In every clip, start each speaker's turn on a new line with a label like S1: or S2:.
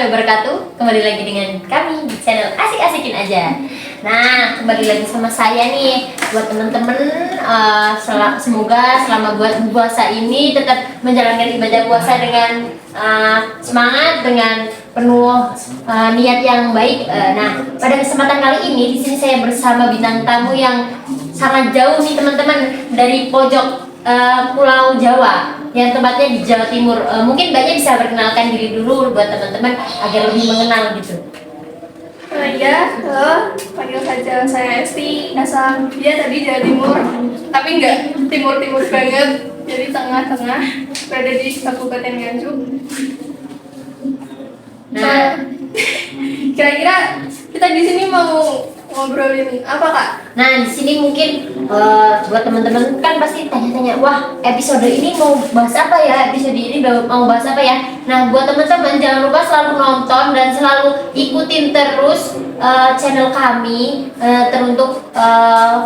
S1: warahmatullahi wabarakatuh. Kembali lagi dengan kami di channel Asik-Asikin Aja. Nah, kembali lagi sama saya nih. Buat temen-temen, semoga selama buat puasa ini tetap menjalankan ibadah puasa dengan semangat, dengan penuh niat yang baik. Nah, pada kesempatan kali ini di sini saya bersama bintang tamu yang sangat jauh nih teman-teman, dari pojok Pulau Jawa, yang tempatnya di Jawa Timur. Mungkin Mbaknya bisa perkenalkan diri dulu buat teman-teman agar lebih mengenal gitu.
S2: Ya, halo, panggil saja saya Esti, asal dia tadi Jawa Timur, tapi nggak timur-timur banget, jadi tengah-tengah, berada di Kabupaten Nganjuk.
S1: Nah,
S2: Kira-kira kita di sini mau ngobrolin apa, Kak?
S1: Nah, di sini mungkin buat teman-teman kan pasti tanya-tanya, wah episode ini mau bahas apa ya? Episode ini mau bahas apa ya? Nah, buat teman-teman jangan lupa selalu nonton dan selalu ikutin terus channel kami teruntuk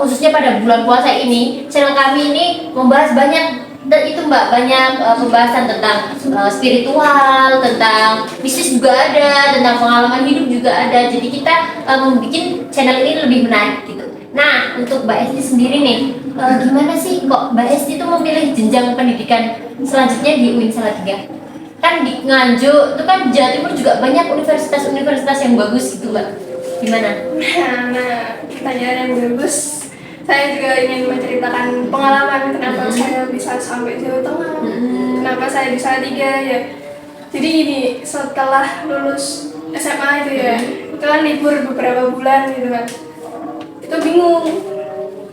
S1: khususnya pada bulan puasa ini. Channel kami ini membahas banyak itu Mbak, banyak pembahasan tentang spiritual, tentang bisnis juga ada, tentang pengalaman hidup juga ada. Jadi kita membuat channel ini lebih menarik gitu. Nah, untuk Mbak Esti sendiri nih, gimana sih kok Mbak Esti itu memilih jenjang pendidikan selanjutnya di UIN Salatiga? Kan di Nganjuk itu kan Jawa Timur juga banyak universitas-universitas yang bagus gitu Mbak. Gimana?
S2: Nah, pertanyaan yang bagus. Saya juga ingin menceritakan pengalaman kenapa saya bisa sampai Jawa Tengah, kenapa saya bisa tiga ya. Jadi gini, setelah lulus SMA itu ya, itu kan libur beberapa bulan gitu kan. Itu bingung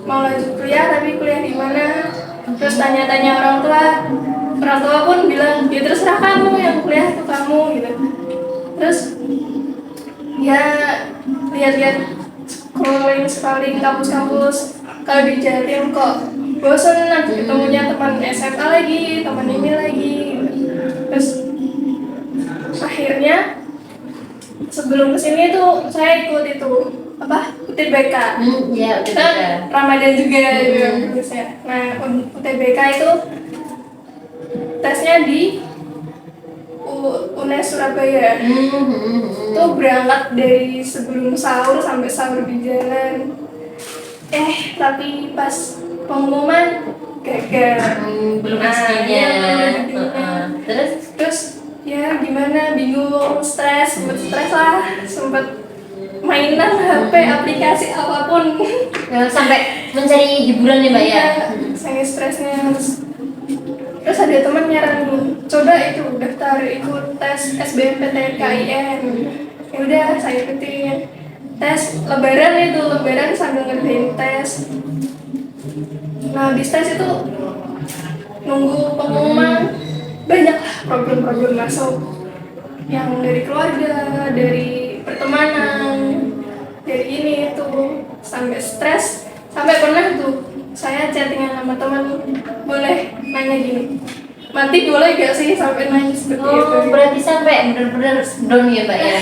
S2: mau lanjut kuliah, tapi kuliah di mana? Terus tanya-tanya orang tua pun bilang ya terserah kamu, yang kuliah itu kamu gitu. Terus ya lihat-lihat scrolling kampus-kampus, kalau di Jatim kok bosan, nanti ketemunya teman SMA lagi, teman ini lagi. Terus akhirnya sebelum kesini tuh saya ikut itu UTBK.
S1: Ya,
S2: Kan Ramadan juga bagusnya. Nah, UTBK itu tesnya di UNES Surabaya. Itu berangkat dari sebelum sahur sampai sahur di jalan. Tapi pas pengumuman gagal.
S1: Belum pastinya.
S2: Terus ya gimana, bingung, stres lah, sempet mainan HP, aplikasi apapun.
S1: Sampai mencari hiburan ya Mbak ya.
S2: Saya stresnya. Terus ada teman nyaranin, coba itu daftar ikut tes SBMPTKIN. Ya udah, saya ikutin tes lebaran sambil ngerjain tes. Nah, habis tes itu nunggu pengumuman, banyak problem masuk, yang dari keluarga, dari pertemanan, dari ini itu, sampai stres, sampai pernah tuh saya chattingan sama teman, boleh nanya gini, mati boleh gak sih, sampai nanya seperti itu.
S1: Berarti sampai benar-benar down ya Mbak ya.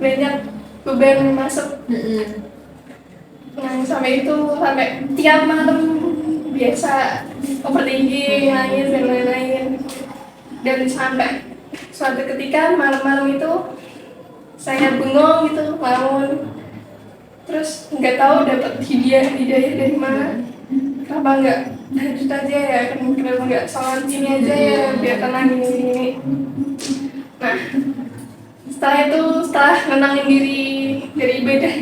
S2: Banyak beban masuk. Nah, sampai tiap malam biasa overthinking, nangis dan lain-lain. Dan sampai suatu ketika malam-malam itu saya bengong gitu, bangun, terus nggak tahu dapat hidayah dari mana. Kenapa nggak tahajud aja ya, kenapa nggak sholat gini aja ya, biar tenang gini. Nah, setelah nenangin diri dari ibadah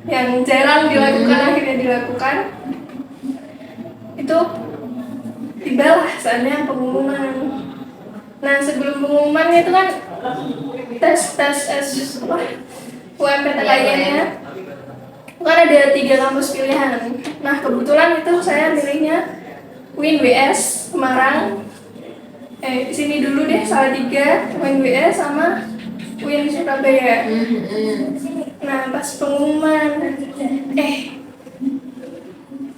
S2: yang jarang dilakukan, akhirnya dilakukan, itu tibalah saatnya pengumuman. Nah, sebelum pengumuman itu kan tes UMPTKIN-nya kan ada 3 kampus pilihan. Nah, kebetulan itu saya milihnya UIN WS Semarang. Di sini dulu deh, Salatiga, UIN WS sama UIN Surabaya. Nah, pas pengumuman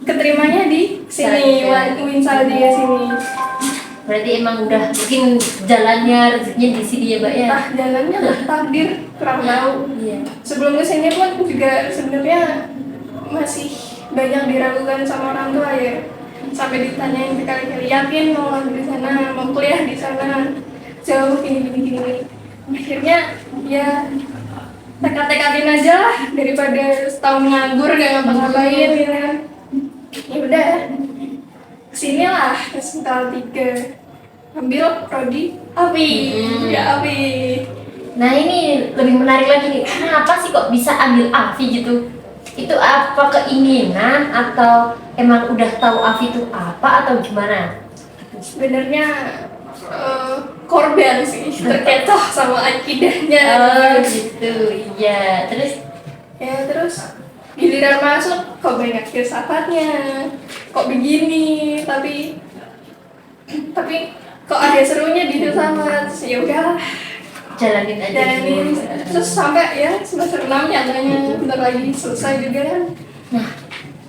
S2: keterimanya di sini, UIN Salatiga sini.
S1: Berarti emang udah mungkin jalannya rezekinya di sini ya Mbak ya.
S2: Jalannya takdir, kurang tahu.
S1: Iya.
S2: Sebelum kesini pun juga sebenarnya masih banyak diragukan sama orang tua ya. Sampai ditanyain berkali-kali, yakin mau lanjut di sana, mau kuliah di sana, jauh gini. akhirnya ya tekad-tekadin aja lah daripada setahun nganggur gak ngapa-ngapain gitu kan. Ya udah kesini lah ke Sental 3 ambil prodi API. Ya API.
S1: Nah ini lebih menarik lagi nih, kenapa sih kok bisa ambil AFI gitu? Itu apa keinginan atau emang udah tahu AFI itu apa atau gimana?
S2: Sebenarnya korban sih terkecoh sama akidahnya.
S1: Gitu, iya.
S2: Terus giliran masuk kok banyak filsafatnya, kok begini, tapi kok ada serunya di filsafat. Ya udahlah,
S1: Jalanin aja
S2: jalanin.
S1: dulu.
S2: Terus sampai ya semester 6 nyatanya bentar lagi selesai juga kan.
S1: Nah,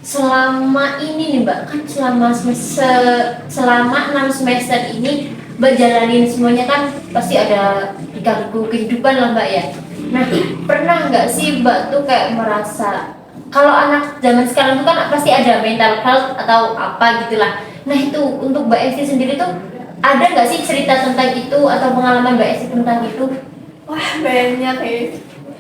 S1: selama ini nih Mbak, kan selama 6 semester ini Mbak jalanin semuanya kan pasti ada liku-liku kehidupan lah Mbak ya. Nah, pernah nggak sih Mbak tuh kayak merasa kalau anak zaman sekarang tuh kan pasti ada mental health atau apa gitulah. Nah itu untuk Mbak Esti sendiri tuh ada nggak sih cerita tentang itu atau pengalaman Mbak Esti tentang itu?
S2: Wah banyak ya.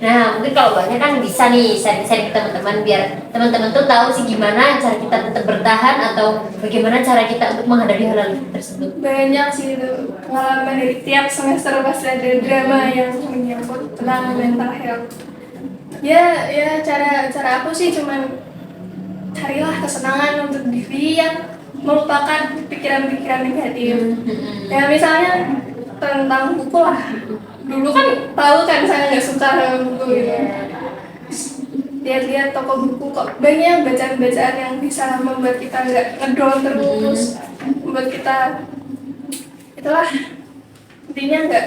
S1: Nah, mungkin kalau banyak kan bisa nih sharing-sharing ke teman-teman biar teman-teman tuh tahu sih gimana cara kita tetap bertahan atau bagaimana cara kita untuk menghadapi hal-hal tersebut.
S2: Banyak sih itu pengalaman dari tiap semester pasti ada drama yang menyangkut tentang mental health. Ya cara aku sih cuman carilah kesenangan untuk diri yang melupakan pikiran-pikiran negatif. Ya misalnya tentang buku lah. Dulu kan tahu kan saya nggak suka sama buku gitu. Lihat-lihat toko buku kok banyak bacaan-bacaan yang bisa membuat kita nggak ngedown terus, membuat kita itulah intinya nggak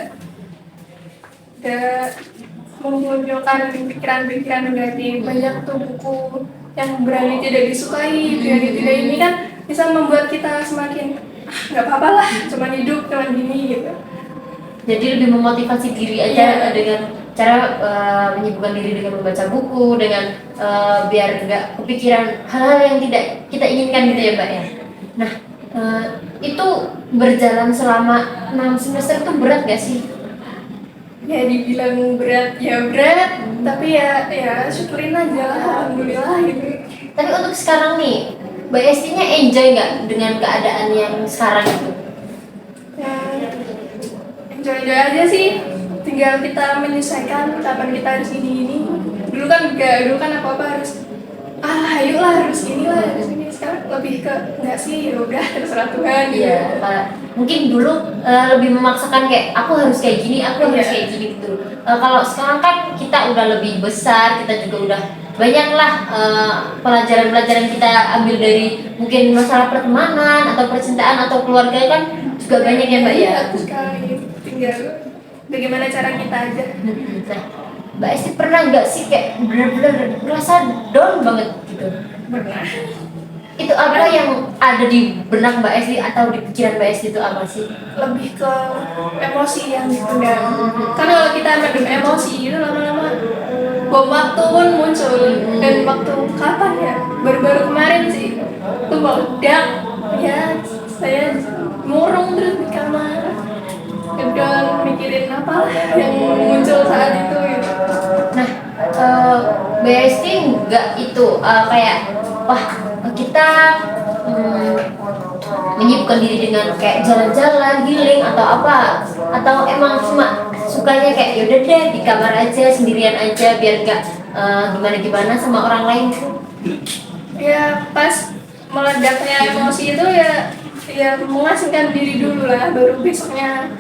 S2: memunculkan pikiran-pikiran negatif. Banyak tuh buku yang berani tidak disukai, berani tidak ini kan bisa membuat kita semakin nggak apa-apa lah, cuman hidup, cuman gini gitu.
S1: Jadi lebih memotivasi diri aja dengan cara menyibukkan diri dengan membaca buku, dengan biar nggak kepikiran hal-hal yang tidak kita inginkan gitu ya Mbak ya. Nah itu berjalan selama 6 semester itu berat gak sih?
S2: Ya dibilang berat ya berat, tapi ya syukurin aja lah, alhamdulillah gitu.
S1: Tapi untuk sekarang nih, Mbak Esti-nya enjoy nggak dengan keadaan yang sekarang itu?
S2: Ya, enjoy aja sih, tinggal kita menyesuaikan kapan kita harus ini. Dulu kan apa-apa harus ayolah harus inilah harus ini. Sekarang lebih ke enggak sih, ya udah terserah Tuhan gitu.
S1: Iya, mungkin dulu lebih memaksakan kayak aku harus kayak gini, aku harus kayak gini gitu. Kalau sekarang kan kita udah lebih besar, kita juga udah banyaklah pelajaran-pelajaran kita ambil dari mungkin masalah pertemanan atau percintaan atau keluarga kan juga banyak ya Mbak ya.
S2: Aku sekali tinggal bagaimana cara kita aja.
S1: Nah, Mbak Esti pernah nggak sih kayak benar-benar merasa down banget gitu?
S2: Pernah.
S1: Itu apa yang ada di benak Mbak Esti atau di pikiran Mbak Esti itu apa sih?
S2: Lebih ke emosi yang dipendam. Karena kalau kita mendem emosi itu lama-lama bom waktu pun muncul. Dan waktu kapan ya? Baru-baru kemarin sih itu meledak. Ya saya murung terus di kamar. Ngedon mikirin apa yang muncul saat itu gitu.
S1: Nah, Mbak Esti nggak itu kayak wah kita menyibukkan diri dengan kayak jalan-jalan, healing atau apa? Atau emang cuma sukanya kayak yaudah deh di kamar aja sendirian aja biar nggak gimana-gimana sama orang lain?
S2: Ya pas meledaknya emosi itu ya mengasingkan diri dulu lah, baru besoknya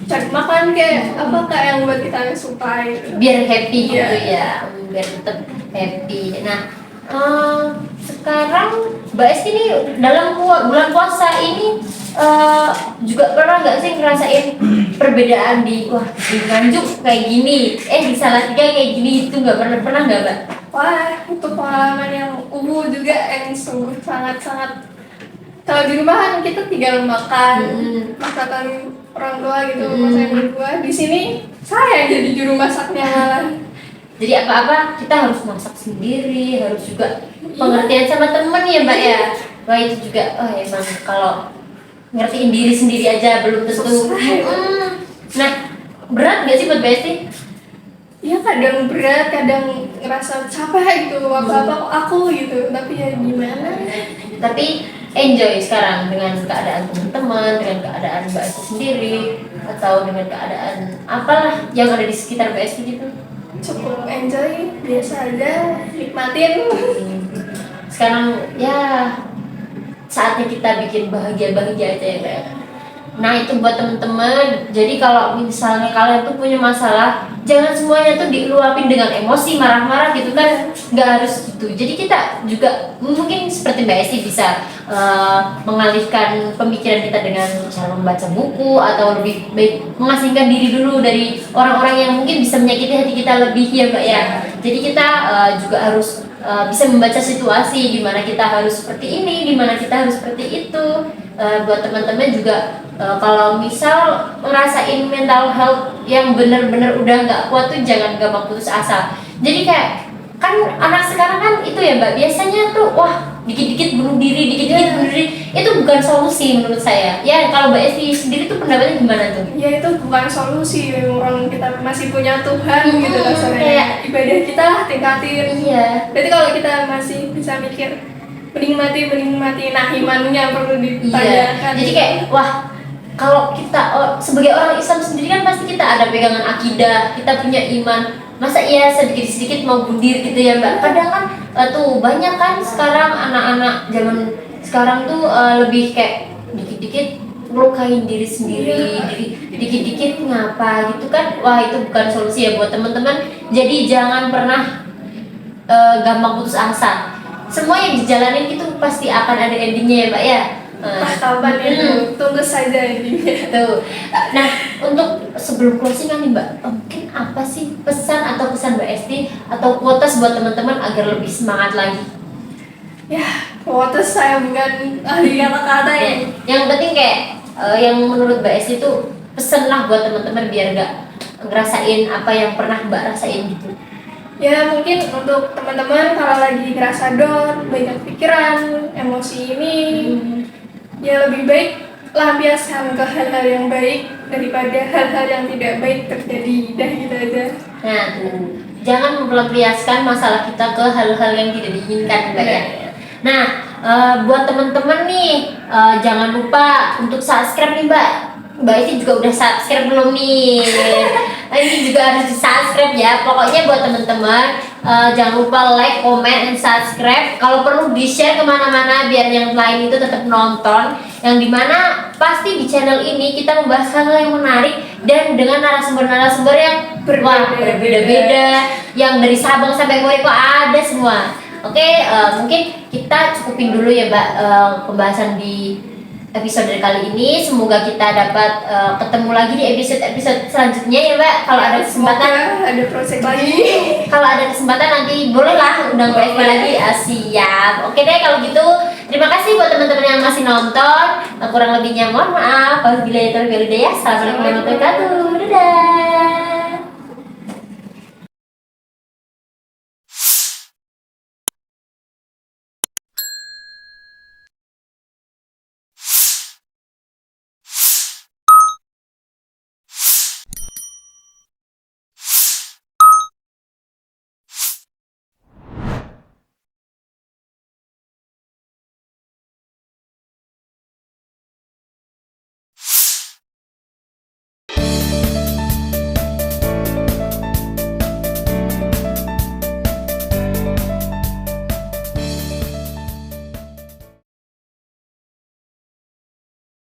S2: cari makan kayak yang buat kita suka gitu.
S1: Biar happy gitu ya, biar tetap happy. Nah, sekarang Mbak Esti nih dalam bulan puasa ini juga pernah nggak sih ngerasain perbedaan di Nganjuk kayak gini, di Salatiga kayak gini, itu nggak pernah nggak Mbak?
S2: Wah, itu pengalaman yang juga yang sungguh sangat-sangat. Kalau di rumah kan kita tinggal makan masakan orang tua gitu, masakan ibu gua. Di sini saya jadi juru masaknya malah.
S1: Jadi apa-apa kita harus masak sendiri, harus juga pengertian sama temen ya Mbak ya. Wah itu juga, emang kalau ngertiin diri sendiri aja belum tentu. Nah, berat nggak sih buat BSD?
S2: Ya kadang berat, kadang ngerasa capek gitu, apa-apa kok aku gitu, tapi ya gimana.
S1: Tapi enjoy sekarang dengan keadaan teman-teman, dengan keadaan Mbak Esti sendiri, atau dengan keadaan apalah yang ada di sekitar Mbak Esti gitu.
S2: Cukup enjoy, biasa aja, nikmatin.
S1: Sekarang ya saatnya kita bikin bahagia-bahagia aja ya Mbak ya. Nah itu buat teman-teman. Jadi kalau misalnya kalian tuh punya masalah, jangan semuanya tuh diluapin dengan emosi marah-marah gitu kan, nggak harus gitu. Jadi kita juga mungkin seperti Mbak Esti bisa mengalihkan pemikiran kita dengan cara membaca buku, atau lebih baik mengasingkan diri dulu dari orang-orang yang mungkin bisa menyakiti hati kita lebih ya Mbak ya. Jadi kita juga harus bisa membaca situasi di mana kita harus seperti ini, di mana kita harus seperti itu. Buat teman-teman juga kalau misal ngerasain mental health yang bener-bener udah nggak kuat tuh jangan gampang putus asa. Jadi kayak kan anak sekarang kan itu ya Mbak, biasanya tuh wah dikit-dikit bunuh diri, dikit-dikit bunuh diri. Itu bukan solusi menurut saya. Ya kalau Mbak Esti sendiri tuh pendapatnya gimana tuh?
S2: Ya itu bukan solusi, orang kita masih punya Tuhan gitu
S1: Kayak
S2: rasanya. Ibadah kita lah tingkatin.
S1: iya.
S2: Berarti kalau kita masih bisa mikir menikmati, nah imannya perlu
S1: Iya.
S2: ditanyakan.
S1: Jadi kayak wah kalau kita sebagai orang Islam sendiri kan pasti kita ada pegangan akidah, kita punya iman. Masa iya sedikit-sedikit mau bundir gitu ya Mbak? Kadang kan tuh banyak kan sekarang anak-anak zaman sekarang tuh lebih kayak dikit-dikit melukain diri sendiri, dikit-dikit ngapa gitu kan? Wah itu bukan solusi ya buat teman-teman. Jadi jangan pernah gampang putus asa. Semua yang dijalanin itu pasti akan ada endingnya ya Mbak ya.
S2: Entah kapan itu, tunggu saja endingnya.
S1: Tuh. Nah, untuk sebelum closing kan nih Mbak, mungkin apa sih pesan atau pesan Mbak Esti atau quotes buat teman-teman agar lebih semangat lagi?
S2: Ya, quotes saya bukan ahli kata-kata ya.
S1: Yang penting kayak yang menurut Mbak Esti itu pesen lah buat teman-teman biar nggak ngerasain apa yang pernah Mbak rasain gitu.
S2: Ya mungkin untuk teman-teman kalau lagi ngerasa down, banyak pikiran, emosi ini, ya lebih baik lampiaskan ke hal-hal yang baik daripada hal-hal yang tidak baik terjadi. Dah gitu aja.
S1: Nah, tuh. Jangan melampiaskan masalah kita ke hal-hal yang tidak diinginkan Mbak ya. Nah, buat teman-teman nih, jangan lupa untuk subscribe nih Mbak. Mbak ini juga udah subscribe belum nih? Ini juga harus di subscribe ya. Pokoknya buat teman-teman jangan lupa like, comment, and subscribe. Kalau perlu di share kemana-mana biar yang lain itu tetap nonton. Yang dimana pasti di channel ini kita membahas hal-hal yang menarik dan dengan narasumber-narasumber yang berbeda-beda. Yang dari Sabang sampai Merauke ada semua. Oke, mungkin kita cukupin dulu ya Mbak pembahasan di episode kali ini. Semoga kita dapat ketemu lagi di episode selanjutnya ya Mbak. Kalau ada kesempatan,
S2: ada project lagi.
S1: kalau ada kesempatan nanti bolehlah undang Mbak lagi. Siap. Oke deh kalau gitu. Terima kasih buat teman-teman yang masih nonton. Kurang lebihnya mohon maaf. Wabillahi taufiq wal hidayah. Assalamualaikum warahmatullahi wabarakatuh. Dadah.